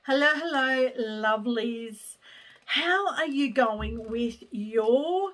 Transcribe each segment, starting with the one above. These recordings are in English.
Hello, hello, lovelies. How are you going with your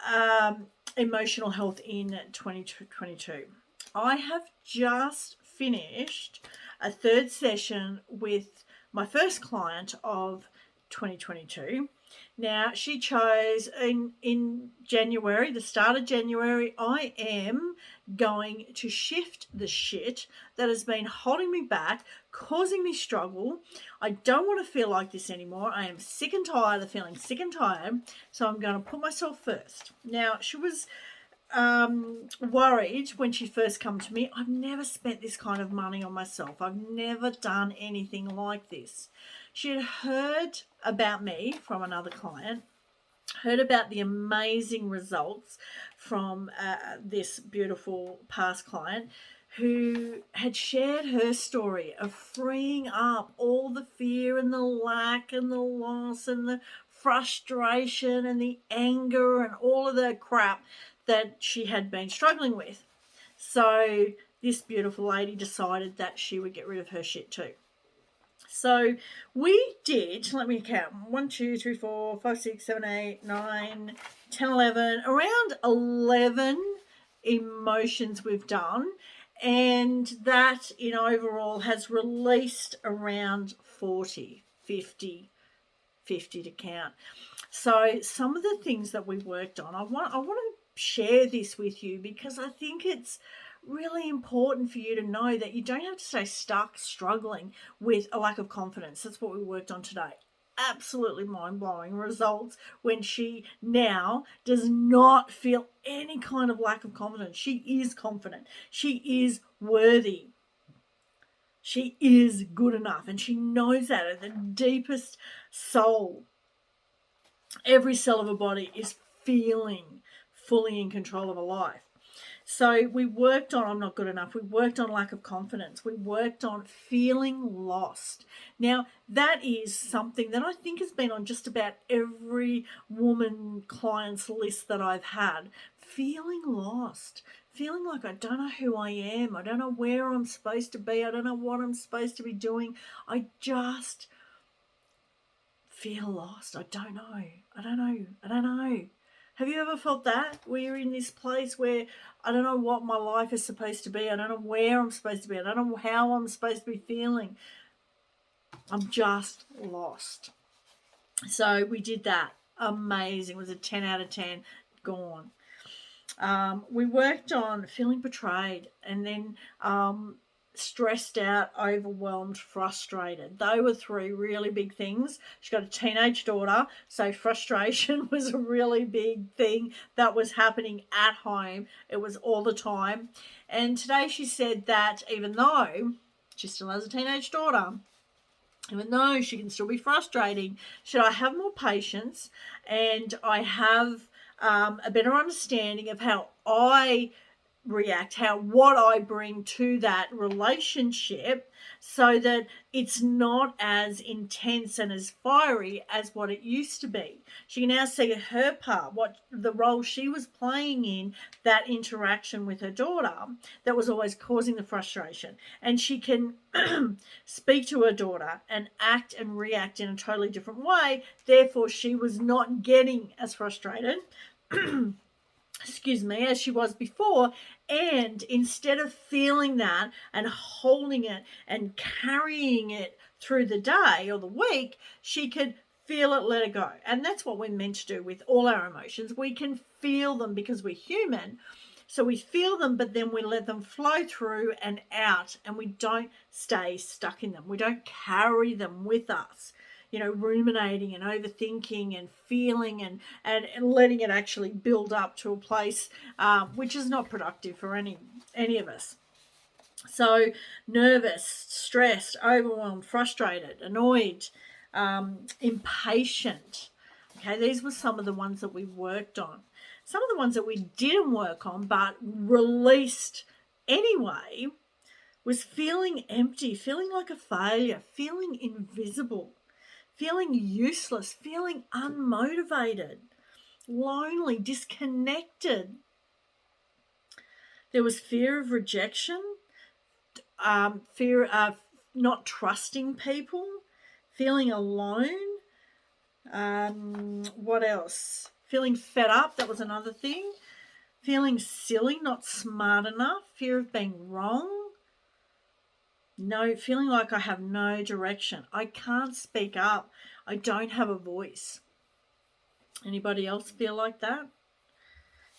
um, emotional health in 2022? I have just finished a third session with my first client of 2022. Now, she chose in January, the start of January, I am going to shift the shit that has been holding me back, causing me struggle. I don't want to feel like this anymore. I am sick and tired of feeling sick and tired. So I'm going to put myself first. Now, she was worried when she first come to me. I've never spent this kind of money on myself. I've never done anything like this. She had heard about me from another client, heard about the amazing results from this beautiful past client who had shared her story of freeing up all the fear and the lack and the loss and the frustration and the anger and all of the crap that she had been struggling with. So this beautiful lady decided that she would get rid of her shit too. So we did, let me count, 1, 2, 3, 4, 5, 6, 7, 8, 9, 10, 11, around 11 emotions we've done. And that in overall has released around 40, 50, 50 to count. So some of the things that we worked on, I want to share this with you because I think it's really important for you to know that you don't have to stay stuck struggling with a lack of confidence. That's what we worked on today. Absolutely mind-blowing results when she now does not feel any kind of lack of confidence. She is confident. She is worthy. She is good enough, and she knows that at the deepest soul. Every cell of her body is feeling fully in control of her life. So we worked on I'm not good enough. We worked on lack of confidence. We worked on feeling lost. Now, that is something that I think has been on just about every woman client's list that I've had. Feeling lost. Feeling like I don't know who I am. I don't know where I'm supposed to be. I don't know what I'm supposed to be doing. I just feel lost. I don't know. I don't know. I don't know. Have you ever felt that? Where you're in this place where I don't know what my life is supposed to be. I don't know where I'm supposed to be. I don't know how I'm supposed to be feeling. I'm just lost. So we did that. Amazing. It was a 10 out of 10. Gone. We worked on feeling betrayed and then stressed out, overwhelmed, frustrated. They were three really big things. She's got a teenage daughter, so frustration was a really big thing that was happening at home. It was all the time. And today she said that even though she still has a teenage daughter, even though she can still be frustrating, should I have more patience and I have a better understanding of how I react, how what I bring to that relationship, so that it's not as intense and as fiery as what it used to be. She can now see her part, what the role she was playing in that interaction with her daughter that was always causing the frustration. And she can speak to her daughter and act and react in a totally different way. Therefore, she was not getting as frustrated excuse me, as she was before. And instead of feeling that and holding it and carrying it through the day or the week, she could feel it, let it go. And that's what we're meant to do with all our emotions. We can feel them because we're human. So we feel them, but then we let them flow through and out, and we don't stay stuck in them. We don't carry them with us, ruminating and overthinking and feeling and letting it actually build up to a place which is not productive for any of us. So nervous, stressed, overwhelmed, frustrated, annoyed, impatient. Okay, these were some of the ones that we worked on. Some of the ones that we didn't work on but released anyway was feeling empty, feeling like a failure, feeling invisible, feeling useless, feeling unmotivated, lonely, disconnected. There was fear of rejection, fear of not trusting people, feeling alone. What else? Feeling fed up, that was another thing. Feeling silly, not smart enough, fear of being wrong. No, feeling like I have no direction. I can't speak up. I don't have a voice. Anybody else feel like that?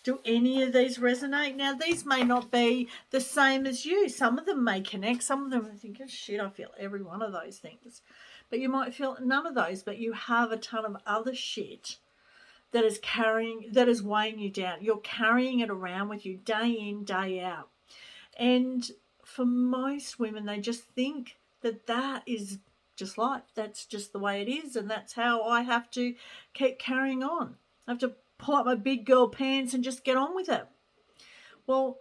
Do any of these resonate? Now, these may not be the same as you. Some of them may connect. Some of them think, oh, shit, I feel every one of those things. But you might feel none of those, but you have a ton of other shit that is weighing you down. You're carrying it around with you day in, day out. And for most women, they just think that is just life. That's just the way it is, and that's how I have to keep carrying on. I have to pull up my big girl pants and just get on with it. Well,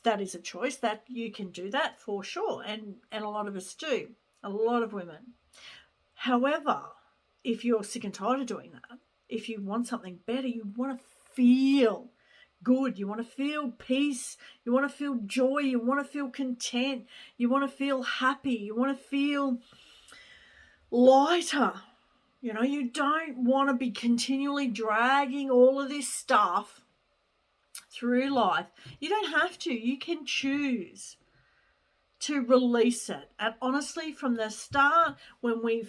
that is a choice. That you can do that for sure, and a lot of us do. A lot of women. However, if you're sick and tired of doing that, if you want something better, you want to feel good, you want to feel peace, you want to feel joy, you want to feel content, you want to feel happy, you want to feel lighter. You don't want to be continually dragging all of this stuff through life. You don't have to. You can choose to release it. And honestly, from the start, when I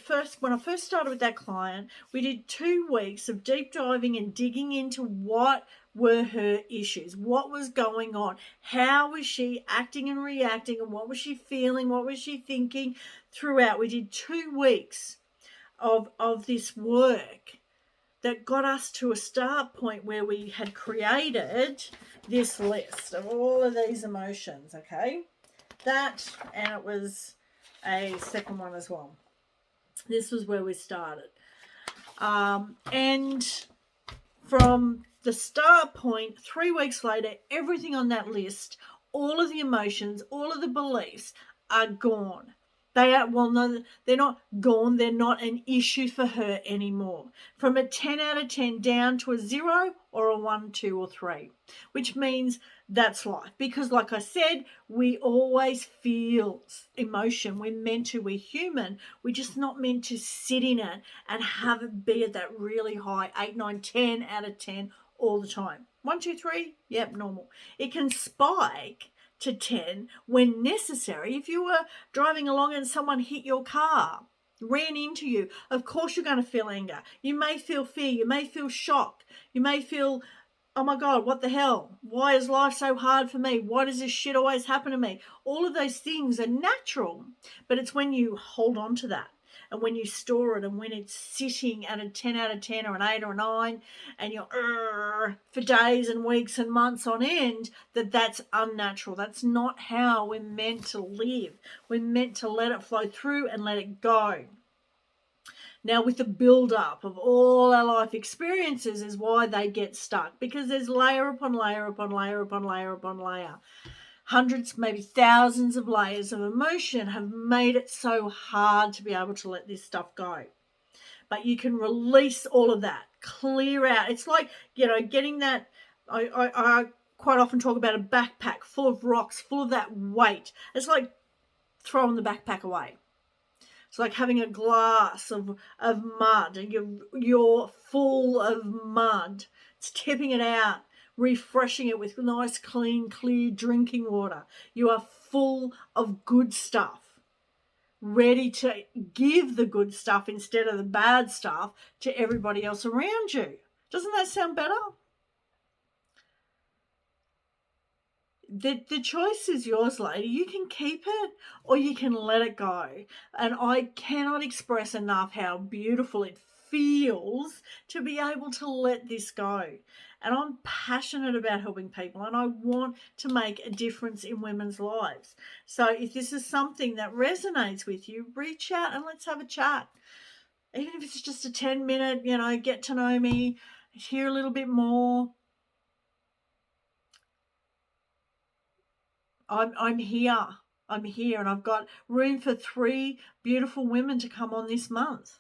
first started with that client, we did 2 weeks of deep diving and digging into what were her issues, what was going on, how was she acting and reacting, and what was she feeling, what was she thinking throughout. We did 2 weeks of this work that got us to a start point where we had created this list of all of these emotions, okay? That, and it was a second one as well. This was where we started. And from the start point, 3 weeks later, everything on that list, all of the emotions, all of the beliefs are gone. They're not gone. They're not an issue for her anymore. From a 10 out of 10 down to a 0 or a 1, 2, or 3, which means that's life. Because like I said, we always feel emotion. We're human. We're just not meant to sit in it and have it be at that really high 8, 9, 10 out of 10 all the time. 1, 2, 3, yep, normal. It can spike to 10 when necessary. If you were driving along and someone hit your car, ran into you, of course you're going to feel anger. You may feel fear. You may feel shock. You may feel, oh my God, what the hell? Why is life so hard for me? Why does this shit always happen to me? All of those things are natural, but it's when you hold on to that and when you store it and when it's sitting at a 10 out of 10 or an 8 or a 9 and you're for days and weeks and months on end, that's unnatural. That's not how we're meant to live. We're meant to let it flow through and let it go. Now, with the build-up of all our life experiences is why they get stuck, because there's layer upon layer upon layer upon layer upon layer. Hundreds, maybe thousands of layers of emotion have made it so hard to be able to let this stuff go. But you can release all of that, clear out. It's like, getting that, I quite often talk about a backpack full of rocks, full of that weight. It's like throwing the backpack away. It's like having a glass of mud and you're full of mud. It's tipping it out, refreshing it with nice, clean, clear drinking water. You are full of good stuff, ready to give the good stuff instead of the bad stuff to everybody else around you. Doesn't that sound better? The choice is yours, lady. You can keep it or you can let it go. And I cannot express enough how beautiful it feels to be able to let this go. And I'm passionate about helping people and I want to make a difference in women's lives. So if this is something that resonates with you, reach out and let's have a chat. Even if it's just a 10-minute, get to know me, hear a little bit more. I'm here. I'm here and I've got room for 3 beautiful women to come on this month.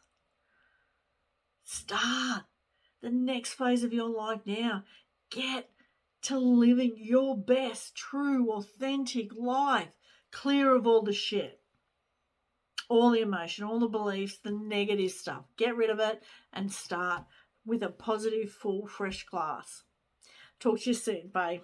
Start the next phase of your life now. Get to living your best, true, authentic life, clear of all the shit. all the emotion, all the beliefs, the negative stuff. Get rid of it and start with a positive, full, fresh glass. Talk to you soon. Bye.